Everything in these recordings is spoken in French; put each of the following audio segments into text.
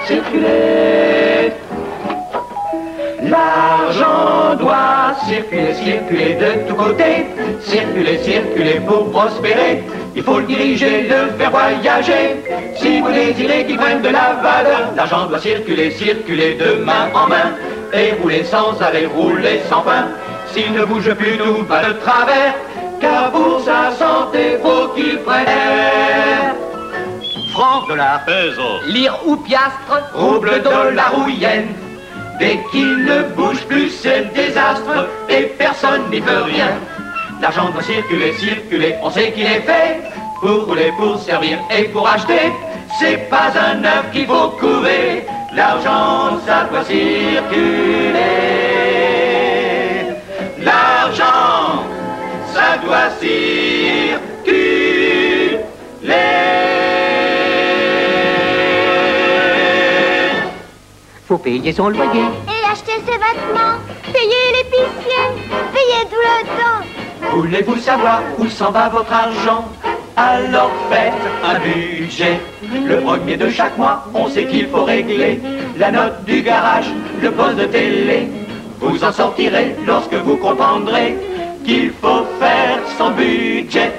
Circuler. L'argent doit circuler, circuler de tous côtés. Circuler, circuler pour prospérer. Il faut le diriger, le faire voyager. Si vous désirez qu'il prenne de la valeur, l'argent doit circuler, circuler de main en main. Et rouler sans arrêt, rouler sans fin. S'il ne bouge plus, nous va de travers. Car pour sa santé, faut qu'il prenne air. Franc, dollar, peso, lire ou piastre, rouble, dollar ou yen. Dès qu'il ne bouge plus, c'est le désastre et personne n'y peut rien. L'argent doit circuler, circuler, on sait qu'il est fait pour rouler, pour servir et pour acheter. C'est pas un œuf qu'il faut couver, l'argent ça doit circuler. L'argent ça doit circuler. Faut payer son loyer. Et acheter ses vêtements, payer l'épicier, payer tout le temps. Voulez-vous savoir où s'en va votre argent? Alors faites un budget. Le premier de chaque mois, on sait qu'il faut régler la note du garage, le poste de télé. Vous en sortirez lorsque vous comprendrez qu'il faut faire son budget.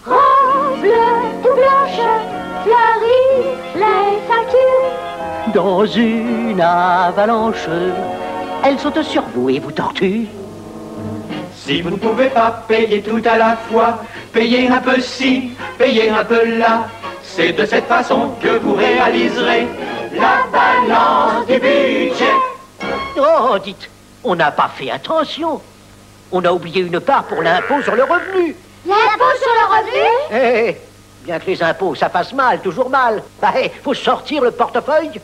Rose bleue ou blanche, fleurit les factures. Dans une avalanche, elles sautent sur vous et vous torturent. Si vous ne pouvez pas payer tout à la fois, payez un peu ci, payez un peu là. C'est de cette façon que vous réaliserez la balance du budget. Oh, dites, on n'a pas fait attention. On a oublié une part pour l'impôt sur le revenu. L'impôt sur le revenu? Eh, bien que les impôts, ça passe mal, toujours mal. Bah, faut sortir le portefeuille.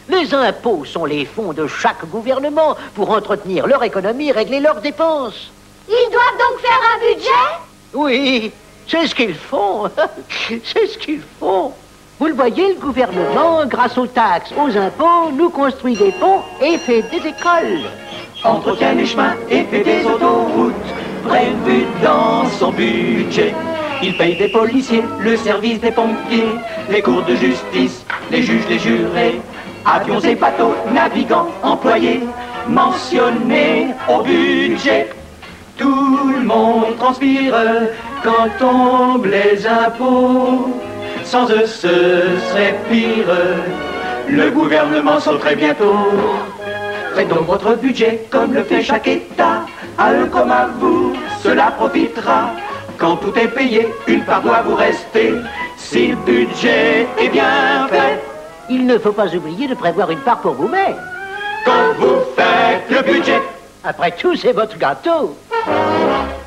Les impôts sont les fonds de chaque gouvernement pour entretenir leur économie et régler leurs dépenses. Ils doivent donc faire un budget? Oui, c'est ce qu'ils font. C'est ce qu'ils font. Vous le voyez, le gouvernement, grâce aux taxes, aux impôts, nous construit des ponts et fait des écoles. Entretient les chemins et fait des autoroutes prévues dans son budget. Il paye des policiers, le service des pompiers, les cours de justice, les juges, les jurés, avions et bateaux, navigants, employés, mentionnés au budget. Tout le monde transpire quand tombent les impôts. Sans eux, ce serait pire. Le gouvernement sauterait bientôt. Faites donc votre budget comme le fait chaque État. À eux comme à vous, cela profitera. Quand tout est payé, une part doit vous rester. Si le budget est bien fait, il ne faut pas oublier de prévoir une part pour vous-même. Quand vous faites le budget, après tout, c'est votre gâteau.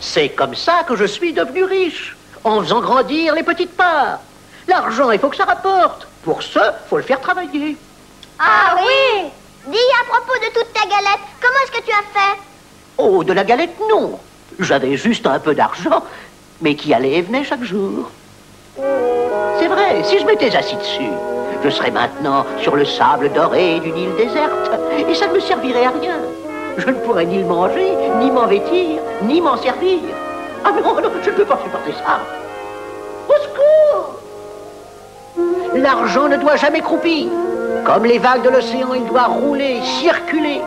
C'est comme ça que je suis devenu riche, en faisant grandir les petites parts. L'argent, il faut que ça rapporte. Pour ça, faut le faire travailler. Ah oui! Dis à propos de toute ta galette, comment est-ce que tu as fait? Oh, de la galette, non. J'avais juste un peu d'argent, mais qui allait et venait chaque jour. C'est vrai, si je m'étais assis dessus, je serais maintenant sur le sable doré d'une île déserte, et ça ne me servirait à rien. Je ne pourrais ni le manger, ni m'en vêtir, ni m'en servir. Ah non, non, je ne peux pas supporter ça. Au secours! L'argent ne doit jamais croupir. Comme les vagues de l'océan, il doit rouler, circuler.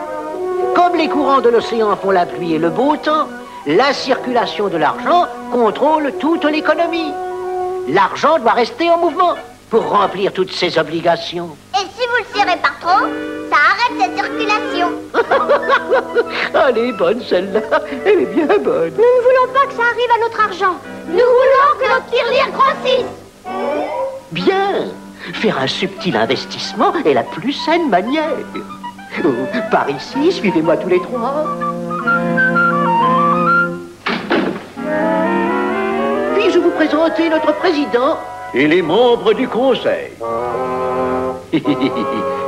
Comme les courants de l'océan font la pluie et le beau temps, la circulation de l'argent contrôle toute l'économie. L'argent doit rester en mouvement pour remplir toutes ses obligations. Et si vous le serrez pas trop, ça arrête cette circulation. Elle est bonne celle-là, elle est bien bonne. Nous ne voulons pas que ça arrive à notre argent. Nous voulons que notre tirelire grossisse. Bien, faire un subtil investissement est la plus saine manière. Oh, par ici, suivez-moi tous les trois. Puis-je vous présenter notre président et les membres du conseil?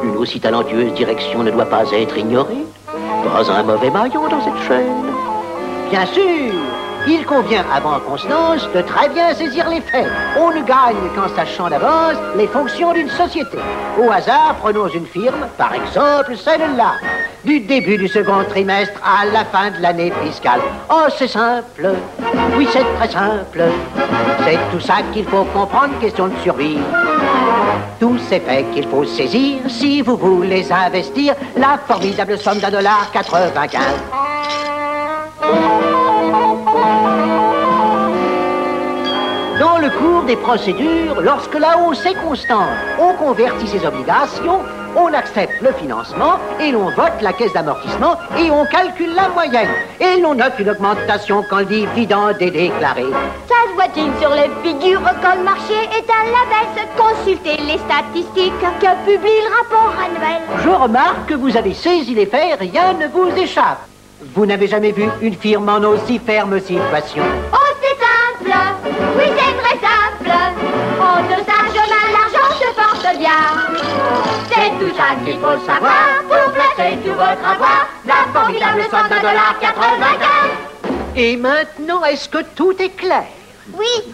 Une aussi talentueuse direction ne doit pas être ignorée. Pas un mauvais maillon dans cette chaîne. Bien sûr, il convient avant qu'on se lance de très bien saisir les faits. On ne gagne qu'en sachant d'avance les fonctions d'une société. Au hasard, prenons une firme, par exemple celle-là. Du début du second trimestre à la fin de l'année fiscale. Oh, c'est simple. Oui, c'est très simple. C'est tout ça qu'il faut comprendre, question de survie. Tous ces faits qu'il faut saisir si vous voulez investir la formidable somme d'$1,95. Dans le cours des procédures, lorsque la hausse est constante, on convertit ses obligations, on accepte le financement et l'on vote la caisse d'amortissement et on calcule la moyenne. Et l'on note une augmentation quand le dividende est déclaré. Ça se voit-il sur les figures quand le marché est à la baisse? Consultez les statistiques que publie le rapport annuel. Je remarque que vous avez saisi les faits, rien ne vous échappe. Vous n'avez jamais vu une firme en aussi ferme situation. Oh, c'est simple. Oui, c'est très simple. En de sa chemin, l'argent se porte bien. C'est tout ça qu'il faut savoir pour placer tout votre avoir. La formidable somme de $1,95. Et maintenant, est-ce que tout est clair? Oui.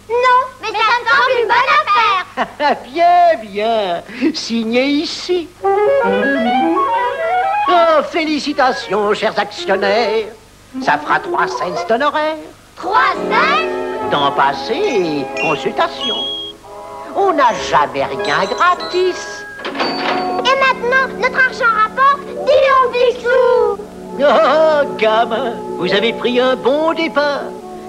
Non, mais ça me semble une bonne affaire. Bien, bien. Signé ici. Oh, félicitations, chers actionnaires. Ça fera 3 cents d'honoraires. 3 cents? Temps passé et consultation. On n'a jamais rien gratis. Et maintenant, notre argent rapporte 10 sous. Oh, gamin, vous avez pris un bon départ.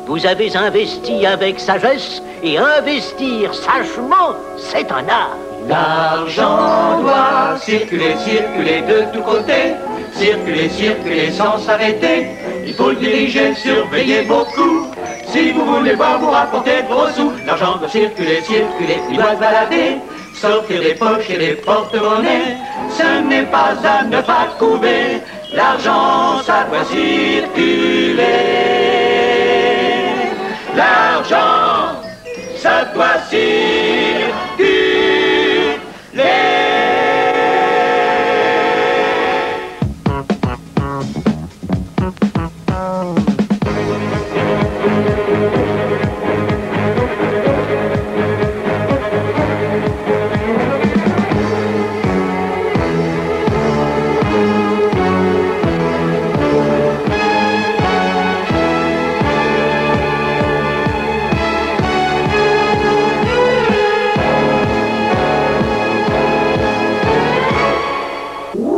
Vous avez investi avec sagesse et investir sagement, c'est un art. L'argent doit circuler, circuler de tous côtés. Circuler, circuler sans s'arrêter. Il faut le diriger, surveiller beaucoup. Si vous voulez voir vous rapporter de gros sous, l'argent doit circuler, circuler, il doit se balader. Sortir des poches et des porte-monnaies, ce n'est pas à ne pas trouver. L'argent, ça doit circuler. L'argent, ça doit circuler.